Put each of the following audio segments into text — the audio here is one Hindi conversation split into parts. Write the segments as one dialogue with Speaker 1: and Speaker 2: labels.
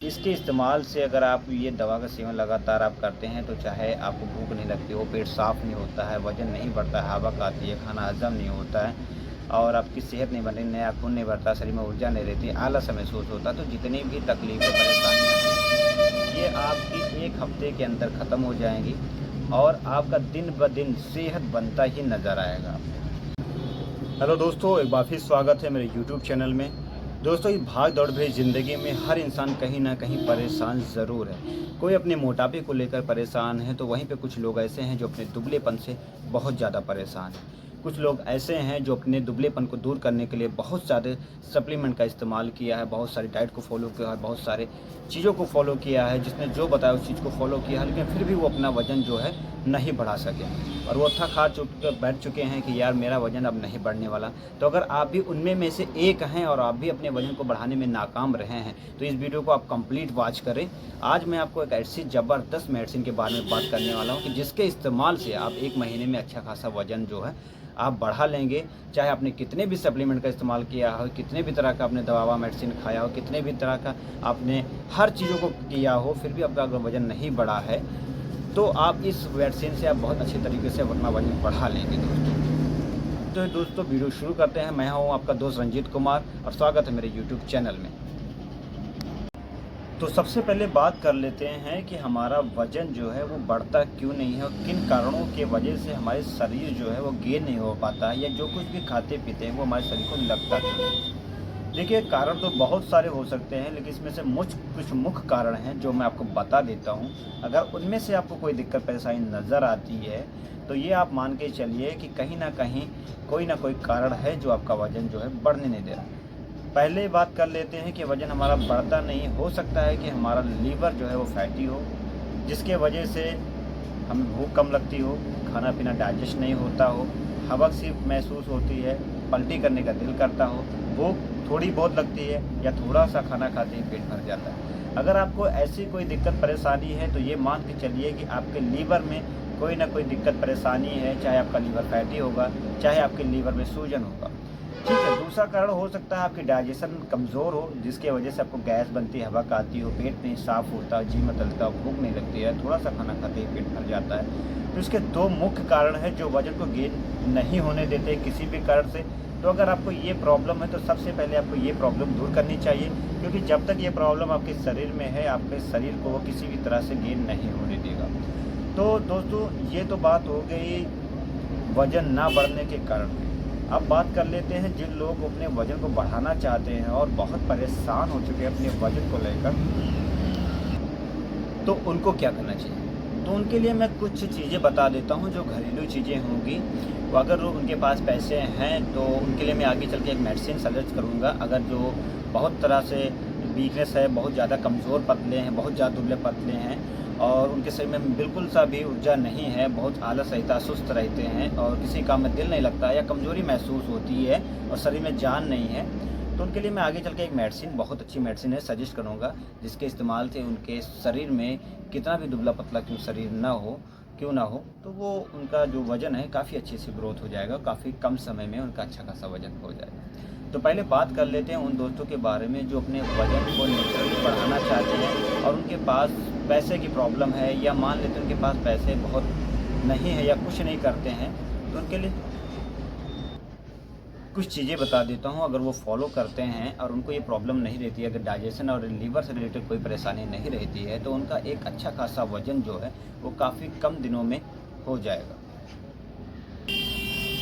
Speaker 1: इसके इस्तेमाल से अगर आप ये दवा का सेवन लगातार आप करते हैं तो चाहे आपको भूख नहीं लगती हो, पेट साफ़ नहीं होता है, वज़न नहीं बढ़ता है, आवक आती है, खाना हज़म नहीं होता है और आपकी सेहत नहीं बन रही, नया खून नहीं बढ़ता, शरीर में ऊर्जा नहीं रहती, आलस महसूस होता है, तो जितनी भी तकलीफ़ें, परेशानियाँ हैं, ये आपकी 1 हफ़्ते के अंदर ख़त्म हो जाएँगी और आपका दिन-ब-दिन सेहत बनता ही नज़र आएगा। हेलो दोस्तों, एक बार फिर स्वागत है मेरे यूट्यूब चैनल में। दोस्तों, इस भाग दौड़ भरी ज़िंदगी में हर इंसान कहीं न कहीं परेशान ज़रूर है। कोई अपने मोटापे को लेकर परेशान है, तो वहीं पे कुछ लोग ऐसे हैं जो अपने दुबलेपन से बहुत ज़्यादा परेशान हैं। कुछ लोग ऐसे हैं जो अपने दुबलेपन को दूर करने के लिए बहुत सारे सप्लीमेंट का इस्तेमाल किया है, बहुत सारी डाइट को फ़ॉलो किया है, बहुत सारे चीज़ों को फ़ॉलो किया है, जिसने जो बताया उस चीज़ को फ़ॉलो किया है, लेकिन फिर भी वो अपना वज़न जो है नहीं बढ़ा सके और वो थक हार बैठ चुके हैं कि यार मेरा वज़न अब नहीं बढ़ने वाला। तो अगर आप भी उनमें में से एक हैं और आप भी अपने वज़न को बढ़ाने में नाकाम रहे हैं, तो इस वीडियो को आप कंप्लीट वॉच करें। आज मैं आपको एक ऐसी ज़बरदस्त मेडिसिन के बारे में बात करने वाला हूँ कि जिसके इस्तेमाल से आप 1 महीने में अच्छा खासा वज़न जो है आप बढ़ा लेंगे। चाहे आपने कितने भी सप्लीमेंट का इस्तेमाल किया हो, कितने भी तरह का आपने दवा मेडिसिन खाया हो, कितने भी तरह का आपने हर चीज़ों को किया हो, फिर भी आपका अगर वज़न नहीं बढ़ा है, तो आप इस मेडिसिन से आप बहुत अच्छे तरीके से अपना वज़न बढ़ा लेंगे दोस्तों। तो दोस्तों, वीडियो शुरू करते हैं। मैं हूँ आपका दोस्त रंजीत कुमार और स्वागत है मेरे यूट्यूब चैनल में। तो सबसे पहले बात कर लेते हैं कि हमारा वज़न जो है वो बढ़ता क्यों नहीं है और किन कारणों के वजह से हमारे शरीर जो है वो गेन नहीं हो पाता है, या जो कुछ भी खाते पीते हैं वो हमारे शरीर को लगता क्यों नहीं है। देखिए, कारण तो बहुत सारे हो सकते हैं, लेकिन इसमें से कुछ मुख्य कारण हैं जो मैं आपको बता देता हूँ। अगर उनमें से आपको कोई दिक्कत परेशानी नज़र आती है, तो ये आप मान के चलिए कि कहीं न कहीं कोई ना कोई कारण है जो आपका वज़न जो है बढ़ने नहीं दे रहा। पहले बात कर लेते हैं कि वज़न हमारा बढ़ता नहीं, हो सकता है कि हमारा लीवर जो है वो फैटी हो, जिसके वजह से हमें भूख कम लगती हो, खाना-पीना डाइजेस्ट नहीं होता हो, हबक सी महसूस होती है, पलटी करने का दिल करता हो, भूख थोड़ी बहुत लगती है या थोड़ा-सा खाना खाते ही पेट भर जाता है। अगर आपको ऐसी कोई दिक्कत परेशानी है, तो ये मान के चलिए कि आपके लीवर में कोई ना कोई दिक्कत परेशानी है, चाहे आपका लीवर फैटी होगा, चाहे आपके लीवर में सूजन होगा। ठीक है, दूसरा कारण हो सकता है आपकी डाइजेशन कमज़ोर हो, जिसकी वजह से आपको गैस बनती है, हबक आती हो, पेट नहीं साफ़ होता, जी मचलता हो, भूख नहीं लगती है, थोड़ा-सा खाना खाते ही पेट भर जाता है। तो इसके 2 मुख्य कारण हैं जो वज़न को गेन नहीं होने देते किसी भी कारण से। तो अगर आपको ये प्रॉब्लम है, तो सबसे पहले आपको ये प्रॉब्लम दूर करनी चाहिए, क्योंकि जब तक ये प्रॉब्लम आपके शरीर में है, आपके शरीर को वो किसी भी तरह से गेन नहीं होने देगा। तो दोस्तों, ये तो बात हो गई वज़न ना बढ़ने के कारण। अब बात कर लेते हैं जिन लोग अपने वज़न को बढ़ाना चाहते हैं और बहुत परेशान हो चुके हैं अपने वज़न को लेकर, तो उनको क्या करना चाहिए। तो उनके लिए मैं कुछ चीज़ें बता देता हूँ जो घरेलू चीज़ें होंगी। तो अगर लोग उनके पास पैसे हैं, तो उनके लिए मैं आगे चल के एक मेडिसिन सजेस्ट करूँगा। अगर जो बहुत तरह से वीकनेस है, बहुत ज़्यादा कमज़ोर पतले हैं, बहुत ज़्यादा दुबले पतले हैं और उनके शरीर में बिल्कुल सा भी ऊर्जा नहीं है, बहुत आलस रहता है, सुस्त रहते हैं और किसी काम में दिल नहीं लगता है या कमज़ोरी महसूस होती है और शरीर में जान नहीं है, तो उनके लिए मैं आगे चल के एक मेडिसिन, बहुत अच्छी मेडिसिन है, सजेस्ट करूँगा, जिसके इस्तेमाल से उनके शरीर में कितना भी दुबला-पतला क्यों शरीर क्यों ना हो, तो वो उनका जो वज़न है काफ़ी अच्छे से ग्रोथ हो जाएगा, काफ़ी कम समय में उनका अच्छा खासा वज़न हो जाएगा। तो पहले बात कर लेते हैं उन दोस्तों के बारे में जो अपने वज़न को नेचुरली बढ़ाना चाहते हैं और उनके पास पैसे की प्रॉब्लम है, या मान लेते हैं उनके पास पैसे बहुत नहीं है या कुछ नहीं करते हैं, तो उनके लिए कुछ चीज़ें बता देता हूँ। अगर वो फॉलो करते हैं और उनको ये प्रॉब्लम नहीं रहती है, अगर डाइजेशन और लीवर से रिलेटेड कोई परेशानी नहीं रहती है, तो उनका एक अच्छा खासा वज़न जो है वो काफ़ी कम दिनों में हो जाएगा।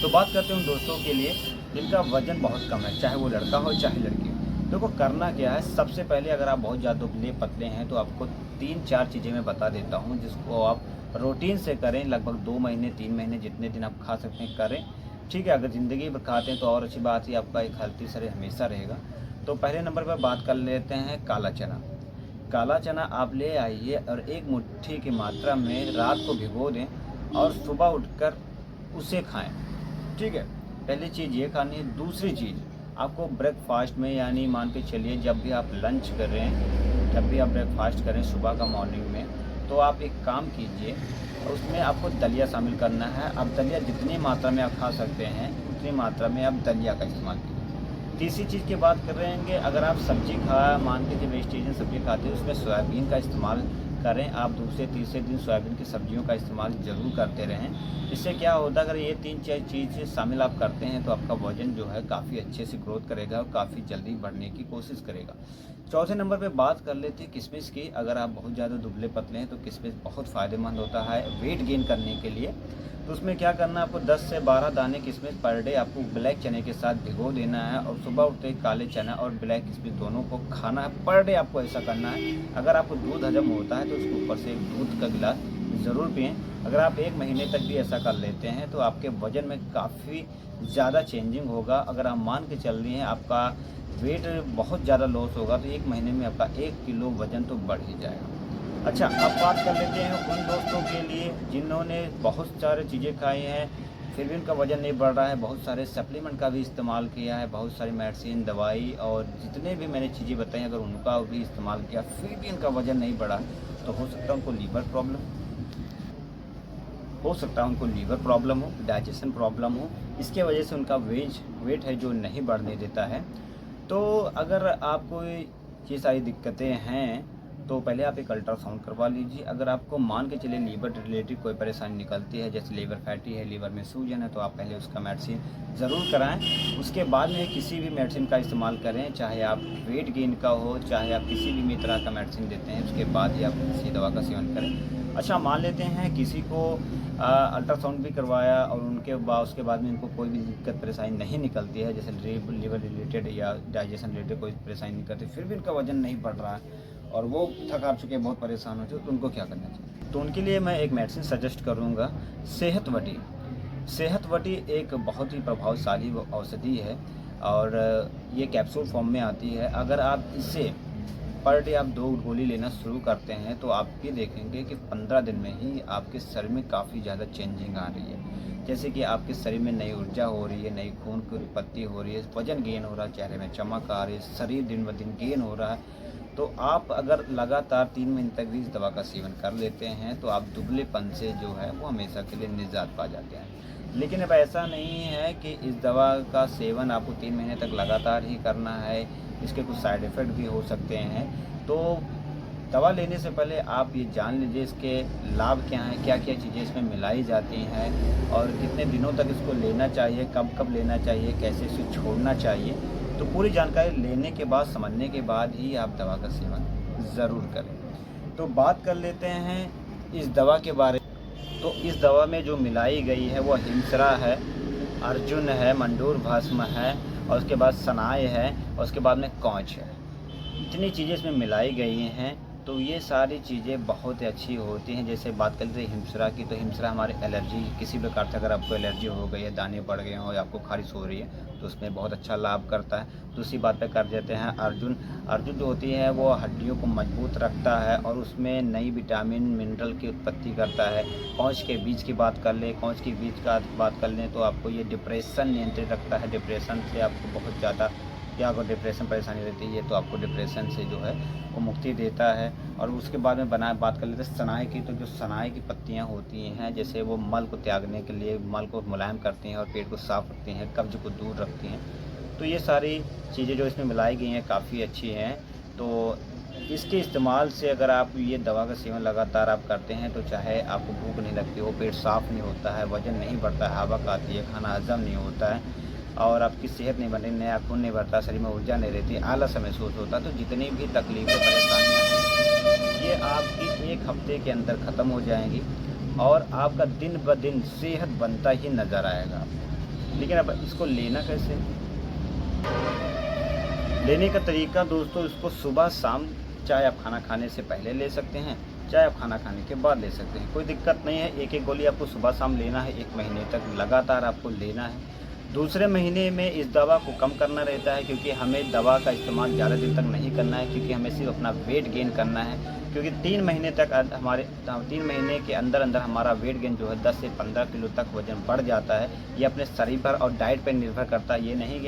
Speaker 1: तो बात करते हैं उन दोस्तों के लिए जिनका वज़न बहुत कम है, चाहे वो लड़का हो चाहे लड़की हो। देखो, करना क्या है, सबसे पहले अगर आप बहुत ज़्यादा दुबले पतले हैं, तो आपको 3-4 चीज़ें मैं बता देता हूँ जिसको आप रूटीन से करें, लगभग 2 महीने 3 महीने जितने दिन आप खा सकते हैं करें। ठीक है, अगर ज़िंदगी भर खाते हैं तो और अच्छी बात है, आपका एक हेल्थी शरीर हमेशा रहेगा। तो पहले नंबर पर बात कर लेते हैं काला चना। काला चना आप ले आइए और 1 मुट्ठी की मात्रा में रात को भिगो दें और सुबह उठकर उसे खाएँ। ठीक है, पहली चीज़ ये खानी है। दूसरी चीज़, आपको ब्रेकफ़ास्ट में, यानी मान के चलिए जब भी आप लंच करें, जब भी आप ब्रेकफ़ास्ट करें सुबह का मॉर्निंग में, तो आप एक काम कीजिए, उसमें आपको दलिया शामिल करना है। अब दलिया जितनी मात्रा में आप खा सकते हैं, उतनी मात्रा में आप दलिया का इस्तेमाल कीजिए। तीसरी चीज़ की बात कर रहे हैं, अगर आप सब्ज़ी मान के जो वेजिटेरियन सब्ज़ी खाते हैं उसमें सोयाबीन का इस्तेमाल करें। आप दूसरे तीसरे दिन सोयाबीन की सब्जियों का इस्तेमाल ज़रूर करते रहें। इससे क्या होता है, अगर ये 3-4 चीज़ें शामिल आप करते हैं तो आपका वज़न जो है काफ़ी अच्छे से ग्रोथ करेगा और काफ़ी जल्दी बढ़ने की कोशिश करेगा। चौथे नंबर पे बात कर लेते हैं किशमिश की। अगर आप बहुत ज़्यादा दुबले पतले हैं तो किशमिश बहुत फ़ायदेमंद होता है वेट गेन करने के लिए। तो उसमें क्या करना है, आपको 10 से 12 दाने किशमिश पर डे आपको ब्लैक चने के साथ भिगो देना है और सुबह उठते ही काले चना और ब्लैक किशमिश दोनों को खाना है। पर डे आपको ऐसा करना है। अगर आपको दूध हजम होता है तो उसके ऊपर से दूध का गिलास ज़रूर पिएँ। अगर आप 1 महीने तक भी ऐसा कर लेते हैं तो आपके वज़न में काफ़ी ज़्यादा चेंजिंग होगा। अगर आप मान के चल रही हैं आपका वेट बहुत ज़्यादा लॉस होगा तो 1 महीने में आपका 1 किलो वज़न तो बढ़ ही जाएगा। अच्छा, अब बात कर लेते हैं उन दोस्तों के लिए जिन्होंने बहुत सारी चीज़ें खाई हैं, फिर भी उनका वज़न नहीं बढ़ रहा है। बहुत सारे सप्लीमेंट का भी इस्तेमाल किया है, बहुत सारी मेडिसिन, दवाई और जितने भी मैंने चीज़ें बताई, अगर उनका भी इस्तेमाल किया फिर भी उनका वज़न नहीं बढ़ा, तो हो सकता है उनको लीवर प्रॉब्लम हो, डाइजेशन प्रॉब्लम हो। इसके वजह से उनका वेट है जो नहीं बढ़ने देता है। तो अगर आपको ये सारी दिक्कतें हैं तो पहले आप एक अल्ट्रासाउंड करवा लीजिए। अगर आपको मान के चलिए लीवर रिलेटेड कोई परेशानी निकलती है, जैसे लीवर फैटी है, लीवर में सूजन है, तो आप पहले उसका मेडिसिन ज़रूर कराएं। उसके बाद में किसी भी मेडिसिन का इस्तेमाल करें, चाहे आप वेट गेन का हो, चाहे आप किसी भी तरह का मेडिसिन देते हैं, उसके बाद ही आप किसी दवा का सेवन करें। अच्छा, मान लेते हैं किसी को अल्ट्रासाउंड भी करवाया और उसके बाद में उनको कोई भी दिक्कत परेशानी नहीं निकलती है, जैसे लीवर रिलेटेड या डाइजेशन रिलेटेड कोई परेशानी नहीं करती, फिर भी उनका वज़न नहीं बढ़ रहा है और वो थक हार चुके हैं, बहुत परेशान हो चुके, तो उनको क्या करना चाहिए? तो उनके लिए मैं एक मेडिसिन सजेस्ट करूँगा, सेहतवटी। सेहतवटी एक बहुत ही प्रभावशाली औषधि है और ये कैप्सूल फॉर्म में आती है। अगर आप इसे पर डे आप 2 गोली लेना शुरू करते हैं तो आप ये देखेंगे कि 15 दिन में ही आपके शरीर में काफ़ी ज़्यादा चेंजिंग आ रही है। जैसे कि आपके शरीर में नई ऊर्जा हो रही है, नई खून की उत्पत्ति हो रही है, वज़न गेन हो रहा है, चेहरे में चमक आ रही है, शरीर दिन ब दिन गेन हो रहा है। तो आप अगर लगातार 3 महीने तक भी इस दवा का सेवन कर लेते हैं तो आप दुबलेपन से जो है वो हमेशा के लिए निजात पा जाते हैं। लेकिन अब ऐसा नहीं है कि इस दवा का सेवन आपको 3 महीने तक लगातार ही करना है, इसके कुछ साइड इफ़ेक्ट भी हो सकते हैं। तो दवा लेने से पहले आप ये जान लीजिए इसके लाभ क्या हैं, क्या-क्या चीज़ें इसमें मिलाई जाती हैं और कितने दिनों तक इसको लेना चाहिए, कब-कब लेना चाहिए, कैसे इसे छोड़ना चाहिए। तो पूरी जानकारी लेने के बाद, समझने के बाद ही आप दवा का सेवन ज़रूर करें। तो बात कर लेते हैं इस दवा के बारे में। तो इस दवा में जो मिलाई गई है वो हिमसरा है, अर्जुन है, मंडूर भस्म है और उसके बाद सनाए है और उसके बाद में कौच है। इतनी चीज़ें इसमें मिलाई गई हैं, तो ये सारी चीज़ें बहुत ही अच्छी होती हैं। जैसे बात कर लेते हैं हिमसरा की, तो हिमसरा हमारे एलर्जी किसी प्रकार से अगर आपको एलर्जी हो गई है, दाने पड़ गए हों या आपको ख़ारिश हो रही है, तो उसमें बहुत अच्छा लाभ करता है। दूसरी बात पे कर देते हैं अर्जुन। अर्जुन जो होती है वो हड्डियों को मजबूत रखता है और उसमें नई विटामिन, मिनरल की उत्पत्ति करता है। कौच के बीज की बात कर लें, कौच के बीज का बात कर लें तो आपको ये डिप्रेशन नियंत्रित रखता है। डिप्रेशन से आपको बहुत ज़्यादा, या अगर डिप्रेशन परेशानी रहती है तो आपको डिप्रेशन से जो है वो मुक्ति देता है। और उसके बाद में बात कर लेते हैं सनाए की। तो जो सनाए की पत्तियां होती हैं, जैसे वो मल को त्यागने के लिए, मल को मुलायम करती हैं और पेट को साफ रखती हैं, कब्ज को दूर रखती हैं। तो ये सारी चीज़ें जो इसमें मिलाई गई हैं काफ़ी अच्छी हैं। तो इसके इस्तेमाल से अगर आप ये दवा का सेवन लगातार आप करते हैं तो चाहे आपको भूख नहीं लगती हो, पेट साफ़ नहीं होता है, वज़न नहीं बढ़ता है, आवक आती है, खाना हज़म नहीं होता है और आपकी सेहत नहीं बनी, नया खून नहीं बढ़ता, शरीर में ऊर्जा नहीं रहती, आलस महसूस होता, तो जितनी भी तकलीफ़ें, परेशानियाँ हैं, ये आपकी 1 हफ़्ते के अंदर ख़त्म हो जाएँगी और आपका दिन ब दिन सेहत बनता ही नज़र आएगा। लेकिन अब इसको लेना कैसे? लेने का तरीका दोस्तों, इसको सुबह-शाम, चाहे आप खाना खाने से पहले ले सकते हैं, चाहे आप खाना खाने के बाद ले सकते हैं, कोई दिक्कत नहीं है। 1-1 गोली आपको सुबह-शाम लेना है, 1 महीने तक लगातार आपको लेना है। दूसरे महीने में इस दवा को कम करना रहता है क्योंकि हमें दवा का इस्तेमाल ज़्यादा दिन तक नहीं करना है, क्योंकि हमें सिर्फ अपना वेट गेन करना है। क्योंकि 3 महीने तक 3 महीने के अंदर हमारा वेट गेन जो है 10 से 15 किलो तक वज़न बढ़ जाता है। ये अपने शरीर पर और डाइट पर निर्भर करता है। ये नहीं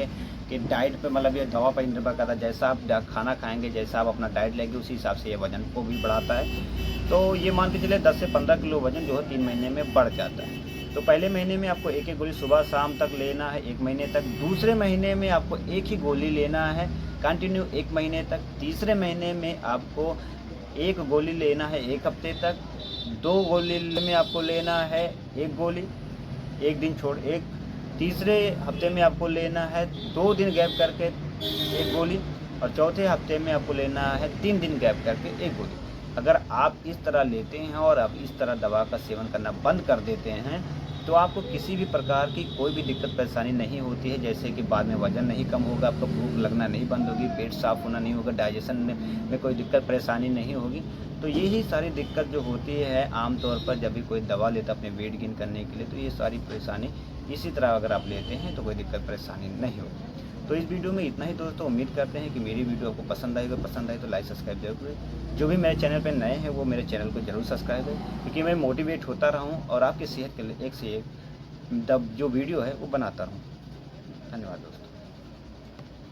Speaker 1: कि डाइट पे, मतलब ये दवा पर निर्भर करता है। जैसा आप खाना खाएँगे, जैसा आप अपना डाइट लेंगे, उसी हिसाब से ये वज़न को भी बढ़ाता है। तो ये मान के चलिए 10 से 15 किलो वज़न जो है 3 महीने में बढ़ जाता है। तो पहले महीने में आपको एक गोली सुबह शाम तक लेना है 1 महीने तक। दूसरे महीने में आपको एक ही गोली लेना है कंटिन्यू 1 महीने तक। तीसरे महीने में आपको 1 गोली लेना है 1 हफ्ते तक। 2 गोली में आपको लेना है 1 गोली 1 दिन छोड़ एक। तीसरे हफ्ते में आपको लेना है 2 दिन गैप करके 1 गोली, और चौथे हफ्ते में आपको लेना है 3 दिन गैप करके 1 गोली। अगर आप इस तरह लेते हैं और आप इस तरह दवा का सेवन करना बंद कर देते हैं तो आपको किसी भी प्रकार की कोई भी दिक्कत परेशानी नहीं होती है। जैसे कि बाद में वज़न नहीं कम होगा, आपको भूख लगना नहीं बंद होगी, पेट साफ़ होना नहीं होगा, डाइजेशन में कोई दिक्कत परेशानी नहीं होगी। तो यही सारी दिक्कत जो होती है आम तौर पर जब भी कोई दवा लेता है अपने वेट गेन करने के लिए, तो ये सारी परेशानी इसी तरह अगर आप लेते हैं तो कोई दिक्कत परेशानी नहीं होगी। तो इस वीडियो में इतना ही दोस्तों। उम्मीद करते हैं कि मेरी वीडियो आपको पसंद आएगा। पसंद आए तो लाइक सब्सक्राइब जरूर करें। जो भी मेरे चैनल पर नए हैं वो मेरे चैनल को जरूर सब्सक्राइब करें, क्योंकि मैं मोटिवेट होता रहूँ और आपकी सेहत के लिए एक से एक जो वीडियो है वो बनाता रहूँ। धन्यवाद दोस्तों।